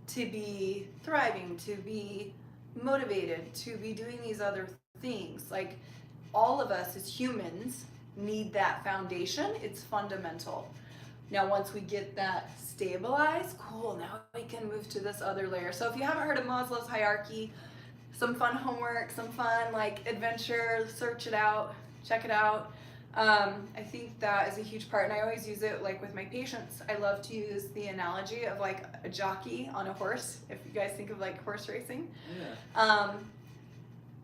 to be thriving, to be motivated, to be doing these other things. Like, all of us as humans need that foundation. It's fundamental. Now once we get that stabilized, cool, now we can move to this other layer. So if you haven't heard of Maslow's hierarchy, some fun homework, some fun like adventure, search it out, check it out. I think that is a huge part, and I always use it like with my patients. I love to use the analogy of like a jockey on a horse, if you guys think of like horse racing. Yeah.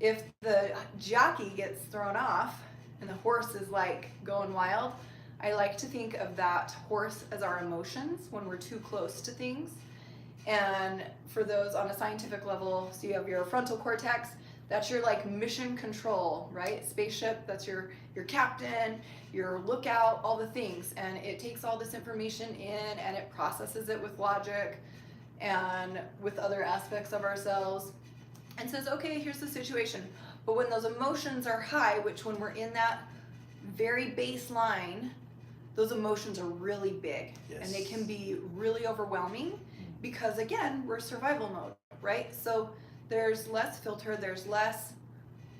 If the jockey gets thrown off and the horse is like going wild, I like to think of that horse as our emotions when we're too close to things. And for those on a scientific level, so you have your frontal cortex, that's your like mission control, right? Spaceship, that's your captain, your lookout, all the things. And it takes all this information in and it processes it with logic and with other aspects of ourselves and says, okay, here's the situation. But when those emotions are high, which when we're in that very baseline, those emotions are really big. Yes. And they can be really overwhelming because, again, we're survival mode, right? So there's less filter, there's less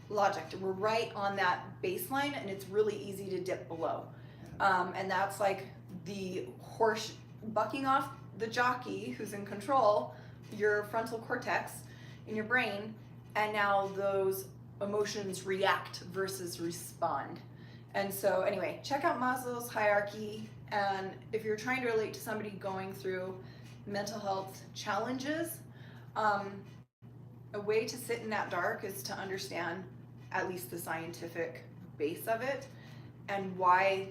logic. We're right on that baseline, and it's really easy to dip below. And that's like the horse bucking off the jockey who's in control, your frontal cortex in your brain, and now those emotions react versus respond. And so anyway, check out Maslow's hierarchy, and if you're trying to relate to somebody going through mental health challenges, a way to sit in that dark is to understand at least the scientific base of it and why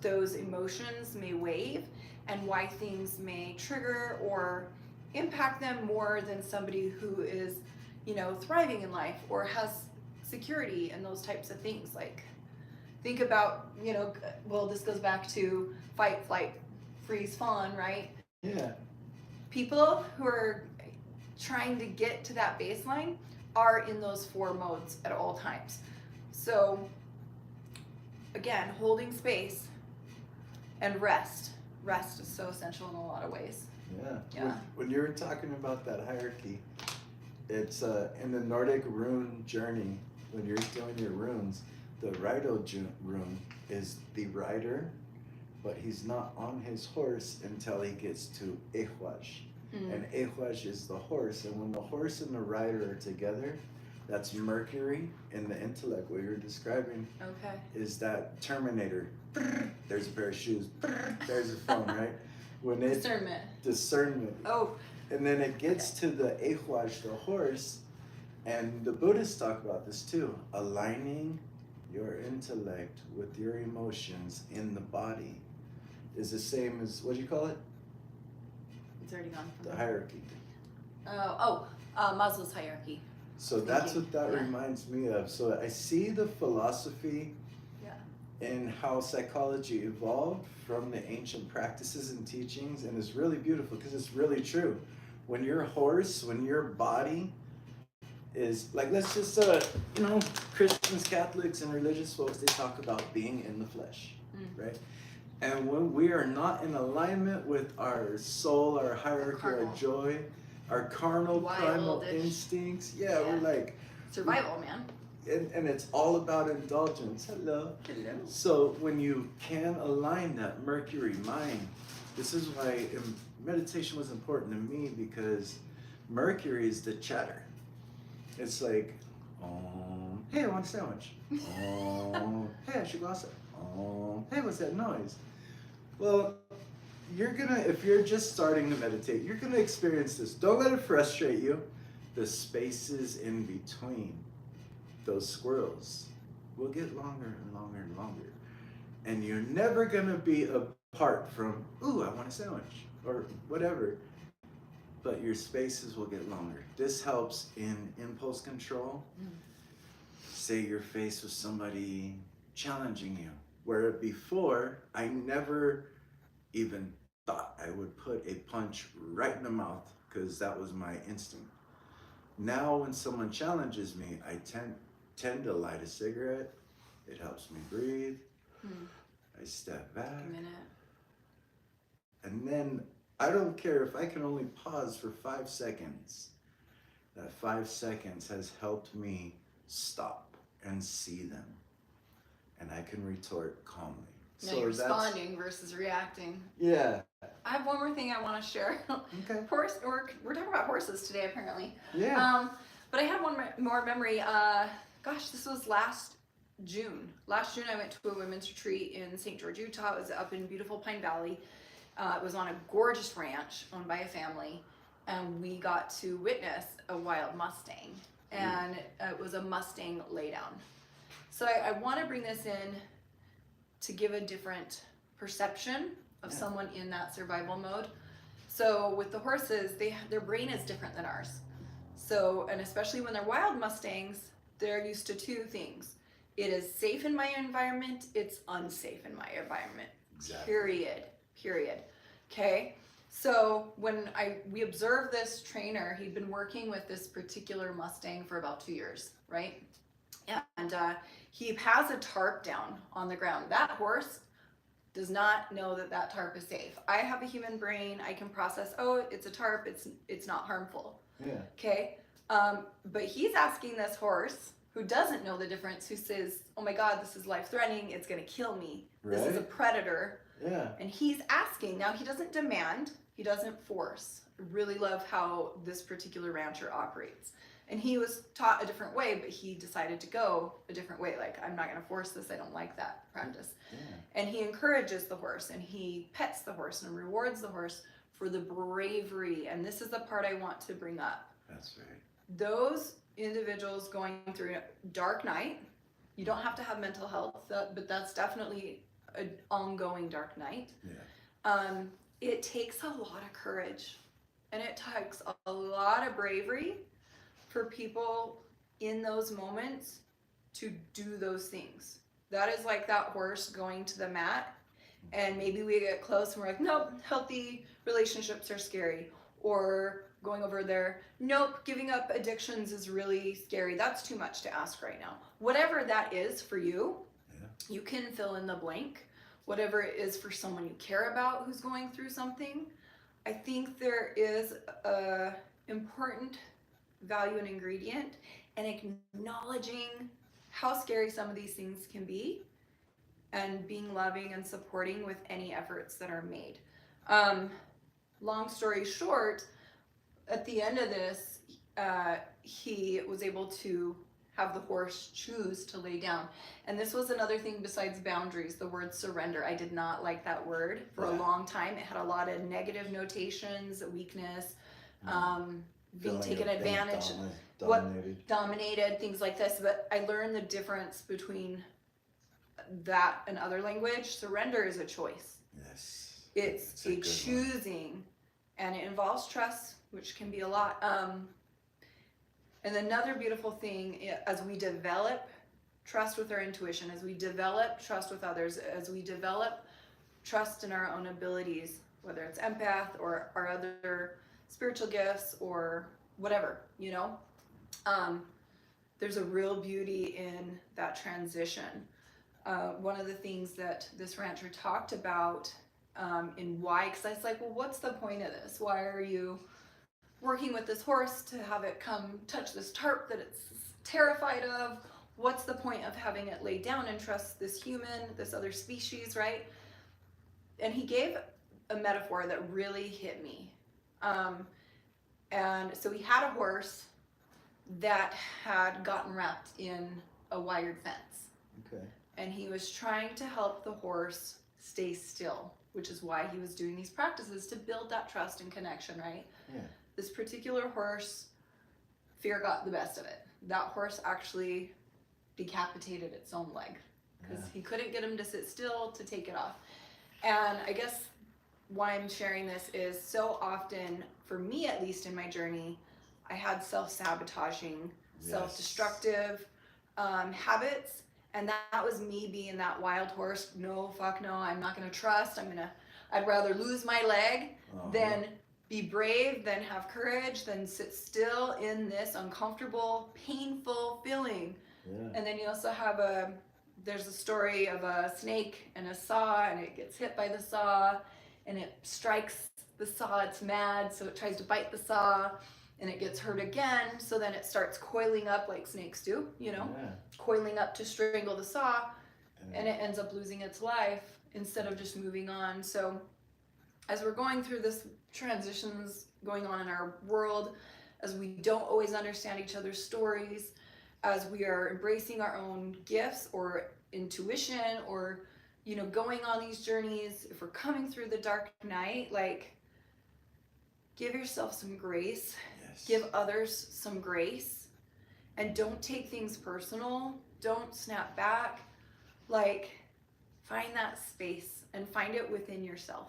those emotions may wave and why things may trigger or impact them more than somebody who is, thriving in life or has security and those types of things. Like, think about, this goes back to fight, flight, freeze, fawn, right? Yeah. People who are trying to get to that baseline are in those four modes at all times. So again, holding space and rest. Rest is so essential in a lot of ways. Yeah. When you were talking about that hierarchy, it's in the Nordic rune journey, when you're doing your runes, the Rido rune is the rider, but he's not on his horse until he gets to Ehwaj. And Ehwaj is the horse, and when the horse and the rider are together, that's Mercury in the intellect. What you're describing is that Terminator. There's a pair of shoes. There's a phone, right? When it discernment. Oh. And then it gets to the Ehwaj, the horse, and the Buddhists talk about this too. Aligning your intellect with your emotions in the body is the same as, what do you call it? It's already gone. The hierarchy. Maslow's hierarchy. So that's what that reminds me of. So I see the philosophy and how psychology evolved from the ancient practices and teachings, and it's really beautiful because it's really true. When your horse, when your body is like, let's just Christians, Catholics, and religious folks, they talk about being in the flesh, right? And when we are not in alignment with our soul, our hierarchy, our joy, our carnal, primal instincts, we're like survival, man. And it's all about indulgence. Hello. So when you can align that Mercury mind, this is why meditation was important to me, because Mercury is the chatter. It's like, hey, I want a sandwich. Hey, I should go outside. Hey, what's that noise? Well, if you're just starting to meditate, you're gonna experience this. Don't let it frustrate you. The spaces in between those squirrels will get longer and longer and longer. And you're never gonna be apart from, ooh, I want a sandwich, or whatever. But your spaces will get longer. This helps in impulse control. Say you're faced with somebody challenging you, where before I never even thought I would put a punch right in the mouth, because that was my instinct. Now when someone challenges me, I tend to light a cigarette. It helps me breathe. I step back. A minute. And then I don't care if I can only pause for 5 seconds. That 5 seconds has helped me stop and see them. And I can retort calmly. Now you're responding versus reacting. Yeah. I have one more thing I want to share. Okay. We're talking about horses today, apparently. Yeah. But I had one more memory. This was last June. Last June, I went to a women's retreat in St. George, Utah. It was up in beautiful Pine Valley. It was on a gorgeous ranch owned by a family, and we got to witness a wild Mustang, and it was a Mustang laydown. So I want to bring this in to give a different perception of someone in that survival mode. So with the horses, their brain is different than ours. So, and especially when they're wild Mustangs, they're used to two things. It is safe in my environment, it's unsafe in my environment. Exactly. Period. Okay? So when we observed this trainer, he'd been working with this particular Mustang for about 2 years, right? And he has a tarp down on the ground. That horse does not know that tarp is safe. I have a human brain. I can process, it's a tarp. It's not harmful. Yeah. Okay? But he's asking this horse, who doesn't know the difference, who says, oh my God, this is life-threatening. It's going to kill me. Right? This is a predator. Yeah. And he's asking. Now, he doesn't demand. He doesn't force. I really love how this particular rancher operates. And he was taught a different way, but he decided to go a different way. Like, I'm not going to force this. I don't like that practice. Yeah. And he encourages the horse, and he pets the horse and rewards the horse for the bravery. And this is the part I want to bring up. That's right. Those individuals going through a dark night, you don't have to have mental health, but that's definitely an ongoing dark night. Yeah. It takes a lot of courage, and it takes a lot of bravery for people in those moments to do those things. That is like that horse going to the mat, and maybe we get close and we're like, nope, healthy relationships are scary. Or going over there, nope, giving up addictions is really scary. That's too much to ask right now. Whatever that is for you, you can fill in the blank. Whatever it is for someone you care about who's going through something. I think there is a important value and ingredient in acknowledging how scary some of these things can be, and being loving and supporting with any efforts that are made. Long story short, at the end of this, he was able to have the horse choose to lay down. And this was another thing besides boundaries, the word surrender. I did not like that word for a long time. It had a lot of negative notations, weakness, being taken advantage, dominated, things like this. But I learned the difference between that and other language. Surrender is a choice. Yes. It's a choosing, and it involves trust, which can be a lot. And another beautiful thing, as we develop trust with our intuition, as we develop trust with others, as we develop trust in our own abilities, whether it's empath or our other spiritual gifts or whatever, there's a real beauty in that transition. One of the things that this rancher talked about in why, because I was like, well, what's the point of this? Why are you working with this horse to have it come touch this tarp that it's terrified of? What's the point of having it lay down and trust this human, this other species, right? And he gave a metaphor that really hit me. And so he had a horse that had gotten wrapped in a wired fence. Okay. And he was trying to help the horse stay still, which is why he was doing these practices to build that trust and connection, right? Yeah. This particular horse, fear got the best of it. That horse actually decapitated its own leg because he couldn't get him to sit still to take it off. And I guess why I'm sharing this is so often, for me at least in my journey, I had self-sabotaging, self-destructive habits. And that was me being that wild horse. No, fuck no, I'm not gonna trust. I'd rather lose my leg than be brave, than have courage, than sit still in this uncomfortable, painful feeling. Yeah. And then you also have there's a story of a snake and a saw, and it gets hit by the saw, and it strikes the saw, it's mad, so it tries to bite the saw, and it gets hurt again, so then it starts coiling up like snakes do, coiling up to strangle the saw, and it ends up losing its life instead of just moving on. So as we're going through this transitions going on in our world, as we don't always understand each other's stories, as we are embracing our own gifts or intuition, or going on these journeys, if we're coming through the dark night, like, give yourself some grace. Give others some grace, and don't take things personal. Don't snap back. Like, find that space and find it within yourself.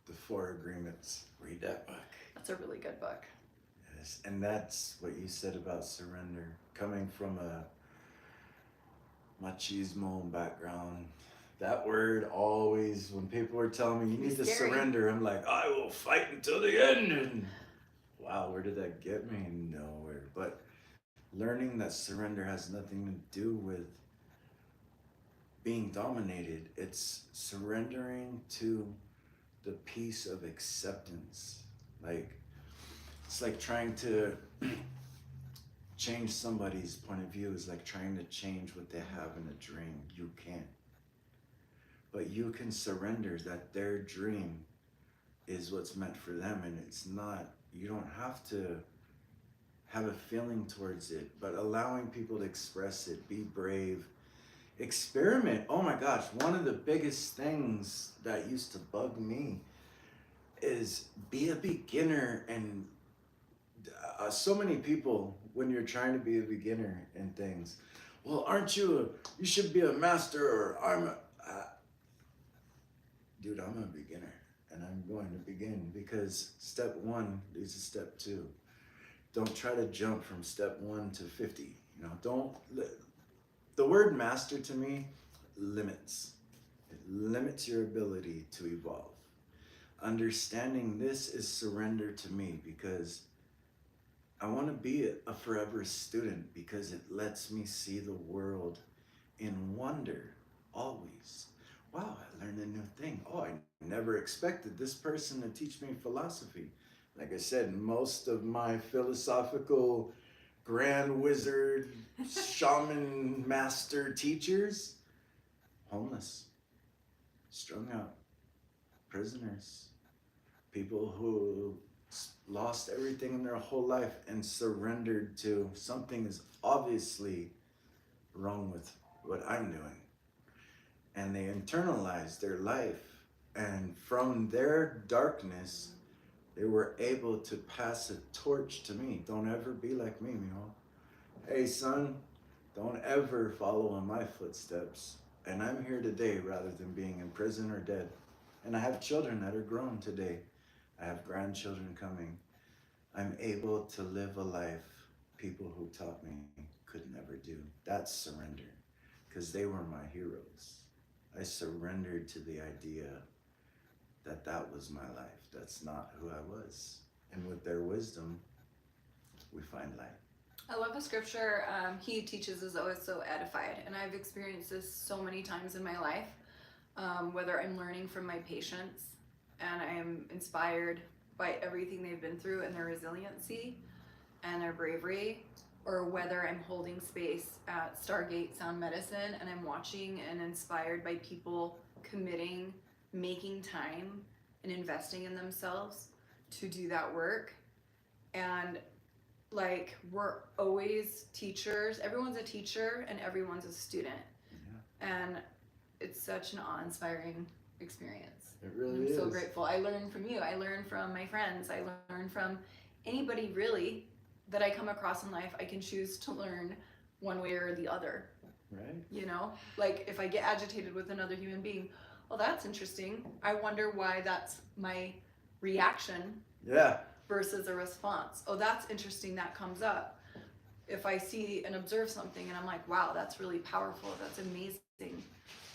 The Four Agreements. Read that book. That's a really good book. Yes, and that's what you said about surrender. Coming from a machismo background, that word always, when people are telling me you need to surrender, I'm like, I will fight until the end. And wow, where did that get me? Nowhere. But learning that surrender has nothing to do with being dominated. It's surrendering to the peace of acceptance. Like, it's like trying to change somebody's point of view is like trying to change what they have in a dream. You can't. But you can surrender that their dream is what's meant for them, and it's not. You don't have to have a feeling towards it, but allowing people to express it, be brave, experiment. Oh my gosh, one of the biggest things that used to bug me is be a beginner. And so many people, when you're trying to be a beginner in things, well, you should be a master, or dude, I'm a beginner. And I'm going to begin, because step one leads to step two. Don't try to jump from step 1 to 50. The word master to me limits. It limits your ability to evolve. Understanding this is surrender to me, because I want to be a forever student, because it lets me see the world in wonder always. Wow, I learned a new thing. Oh, I never expected this person to teach me philosophy. Like I said, most of my philosophical grand wizard, shaman master teachers, homeless, strung out, prisoners, people who lost everything in their whole life and surrendered to something is obviously wrong with what I'm doing. And they internalized their life, and from their darkness, they were able to pass a torch to me. Don't ever be like me, mijo. Hey, son, don't ever follow in my footsteps. And I'm here today rather than being in prison or dead. And I have children that are grown today. I have grandchildren coming. I'm able to live a life people who taught me could never do. That's surrender, because they were my heroes. I surrendered to the idea that that was my life. That's not who I was. And with their wisdom, we find light. I love the scripture. He teaches us always so edified, and I've experienced this so many times in my life. Whether I'm learning from my patients and I am inspired by everything they've been through and their resiliency and their bravery, or whether I'm holding space at Stargate Sound Medicine and I'm watching and inspired by people committing, making time, and investing in themselves to do that work. And like, we're always teachers, everyone's a teacher and everyone's a student. And it's such an awe-inspiring experience. It really I'm so is. grateful. I learn from you. I learn from my friends. I learn from anybody really that I come across in life. I can choose to learn one way or the other. Right. You know, like if I get agitated with another human being, well, that's interesting. I wonder why that's my reaction Yeah. versus a response. Oh, that's interesting. That comes up. If I see and observe something and I'm like, wow, that's really powerful. That's amazing.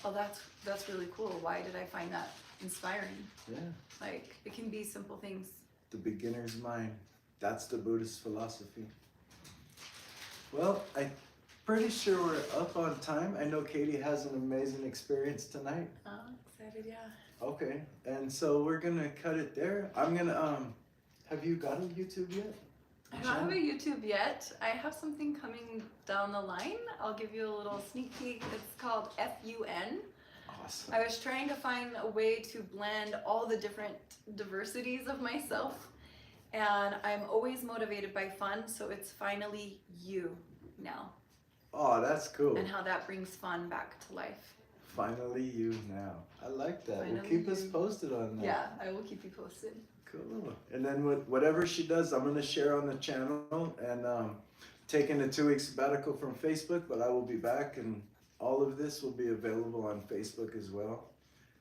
Oh, that's really cool. Why did I find that inspiring? Yeah. Like, it can be simple things. The beginner's mind. That's the Buddhist philosophy. Well, I'm pretty sure we're up on time. I know Katie has an amazing experience tonight. Oh, excited, yeah. Okay, and so we're gonna cut it there. I'm gonna have you got a YouTube yet? I don't have a YouTube yet. I have something coming down the line. I'll give you a little sneak peek. It's called FUN. Awesome. I was trying to find a way to blend all the different diversities of myself, and I'm always motivated by fun, so it's finally you now, Oh, that's cool. and how that brings fun back to life. Finally you now. I like that. Well, Finally keep us you. posted on that. Yeah, I will keep you posted. Cool. And then whatever she does, I'm gonna share on the channel, and taking a 2 week sabbatical from Facebook, but I will be back, and all of this will be available on Facebook as well.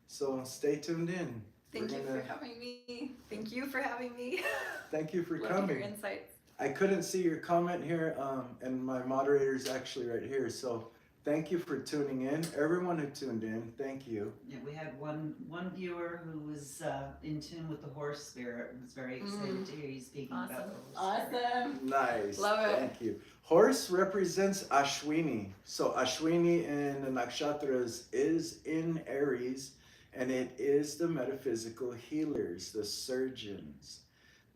So stay tuned in. Thank you for having me. Thank you for having me. Thank you for Love coming. your insights. I couldn't see your comment here, and my moderator's actually right here. So thank you for tuning in. Everyone who tuned in, thank you. Yeah, we had one viewer who was in tune with the horse spirit and was very excited to hear you speaking about the horse spirit. Awesome. Nice. Love it. Thank you. Horse represents Ashwini. So Ashwini in the nakshatras is in Aries, and it is the metaphysical healers, the surgeons.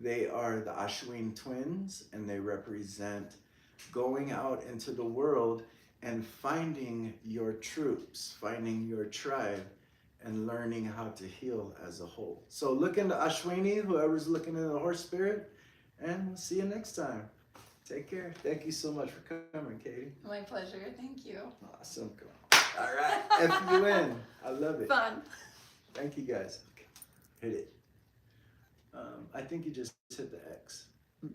They are the Ashwin twins, and they represent going out into the world and finding your troops, finding your tribe, and learning how to heal as a whole. So look into Ashwini, whoever's looking into the horse spirit, and we'll see you next time. Take care. Thank you so much for coming, Katie. My pleasure. Thank you. Awesome. Come on. All right. FUN. I love it. Fun. Thank you, guys. Okay. Hit it. I think you just hit the X.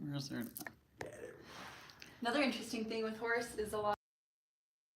Where's there? Yeah, there we go. Another interesting thing with horse is a lot